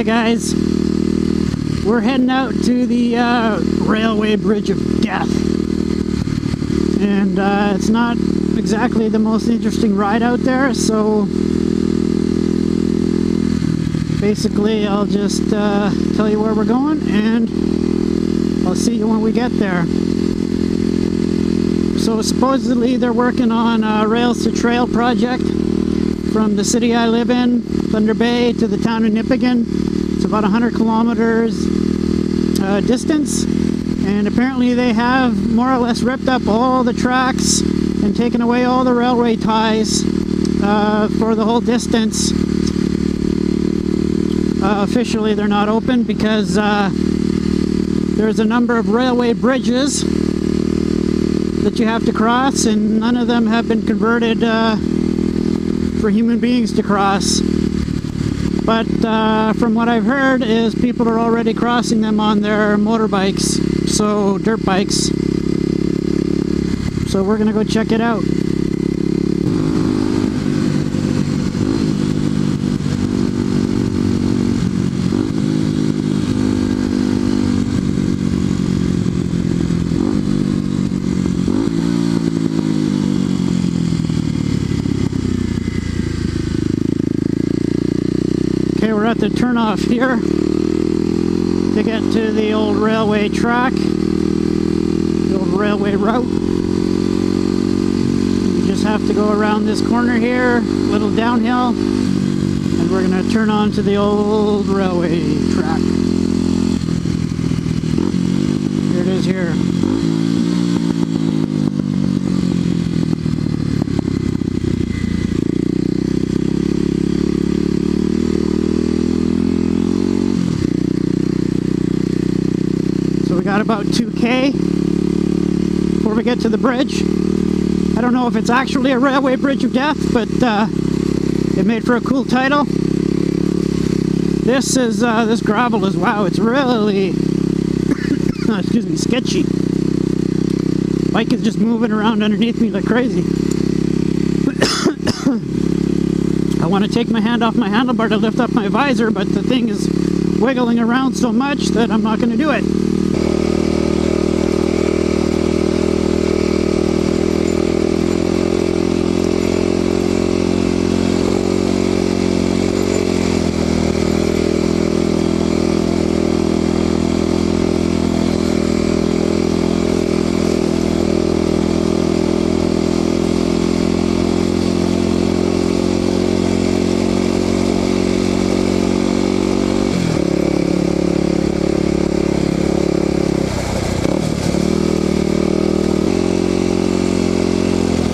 Okay guys, we're heading out to the railway bridge of death, and it's not exactly the most interesting ride out there, so basically I'll just tell you where we're going and I'll see you when we get there. So supposedly they're working on a Rails to Trail project from the city I live in, Thunder Bay, to the town of Nipigon. It's about 100 kilometers distance, and apparently they have more or less ripped up all the tracks and taken away all the railway ties for the whole distance. Officially they're not open because there's a number of railway bridges that you have to cross, and none of them have been converted for human beings to cross. But from what I've heard is people are already crossing them on their motorbikes, so dirt bikes. So we're gonna go check it out. Okay, we're at the turnoff here to get to the old railway track, the old railway route. You just have to go around this corner here, a little downhill, and we're going to turn on to the old railway track. Here it is here. We got about 2K before we get to the bridge. I don't know if it's actually a railway bridge of death, but it made for a cool title. This is this gravel is, wow, it's really excuse me, sketchy. Bike is just moving around underneath me like crazy. I want to take my hand off my handlebar to lift up my visor, but the thing is wiggling around so much that I'm not going to do it.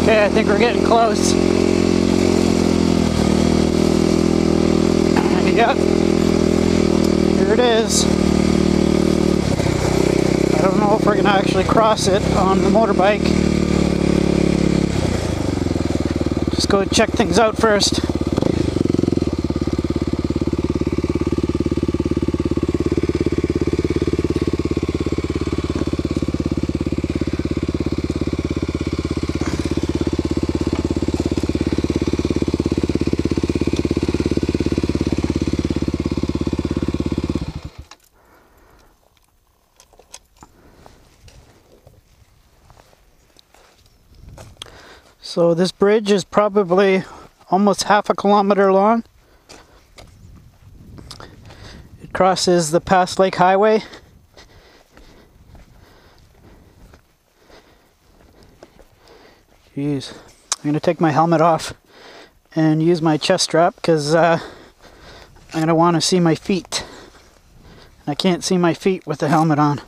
Okay, I think we're getting close. Yep, here it is. I don't know if we're gonna actually cross it on the motorbike. Just go check things out first. So this bridge is probably almost half a kilometer long. It crosses the Pass Lake Highway. Jeez, I'm gonna take my helmet off and use my chest strap because I'm gonna want to see my feet. I can't see my feet with the helmet on.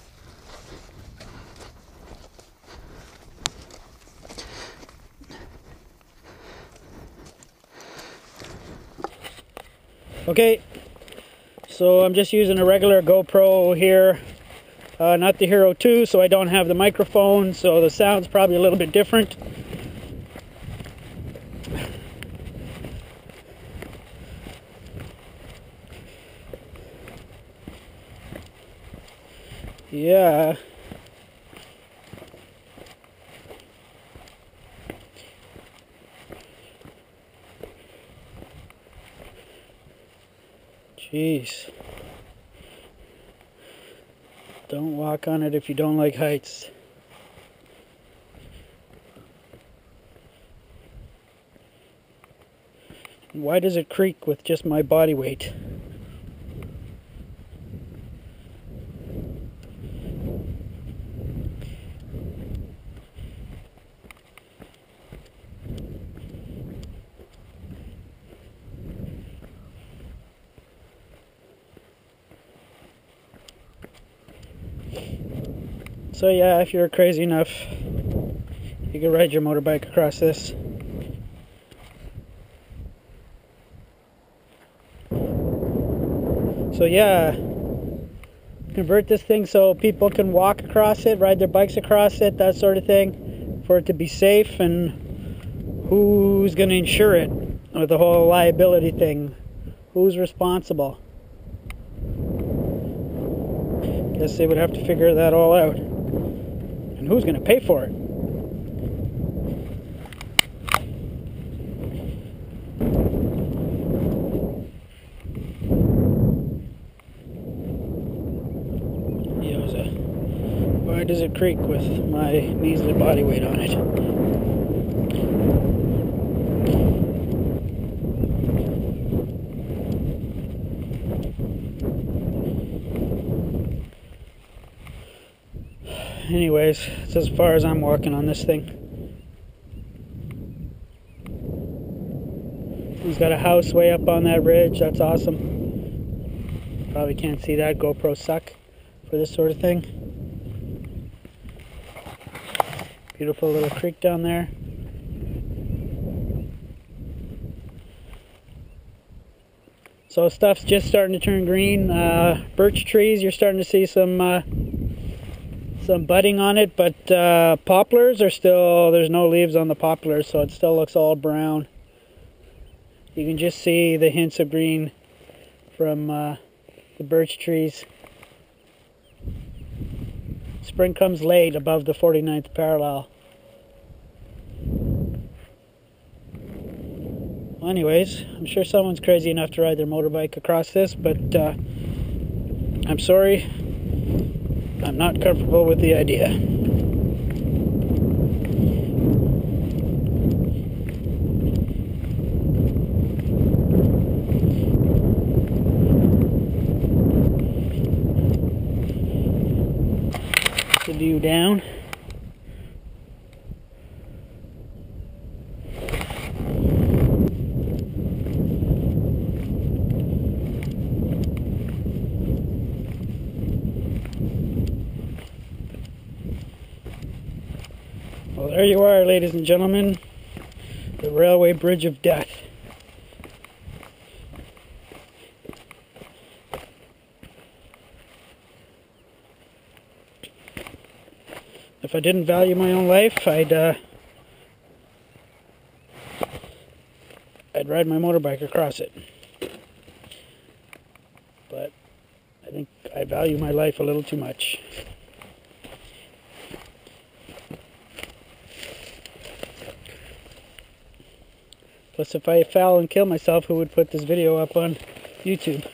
Okay, so I'm just using a regular GoPro here, not the Hero 2, so I don't have the microphone, so the sound's probably a little bit different. Yeah. Jeez. Don't walk on it if you don't like heights. Why does it creak with just my body weight? So yeah, if you're crazy enough, you can ride your motorbike across this. So yeah, convert this thing so people can walk across it, ride their bikes across it, that sort of thing, for it to be safe. And who's going to insure it with the whole liability thing? Who's responsible? Guess they would have to figure that all out. And who's going to pay for it? Why does it creak with my measly body weight on it? Anyways, it's as far as I'm walking on this thing. He's got a house way up on that ridge. That's awesome. Probably can't see that. GoPros suck for this sort of thing. Beautiful little creek down there. So stuff's just starting to turn green. Birch trees, you're starting to see some budding on it, but poplars are still, there's no leaves on the poplars, so it still looks all brown. You can just see the hints of green from the birch trees. Spring comes late above the 49th parallel. Well, anyways, I'm sure someone's crazy enough to ride their motorbike across this, but I'm sorry, I'm not comfortable with the idea. The view down. Well, there you are, ladies and gentlemen, the railway bridge of death. If I didn't value my own life, I'd ride my motorbike across it. But I think I value my life a little too much. Plus, if I fell and kill myself, who would put this video up on YouTube?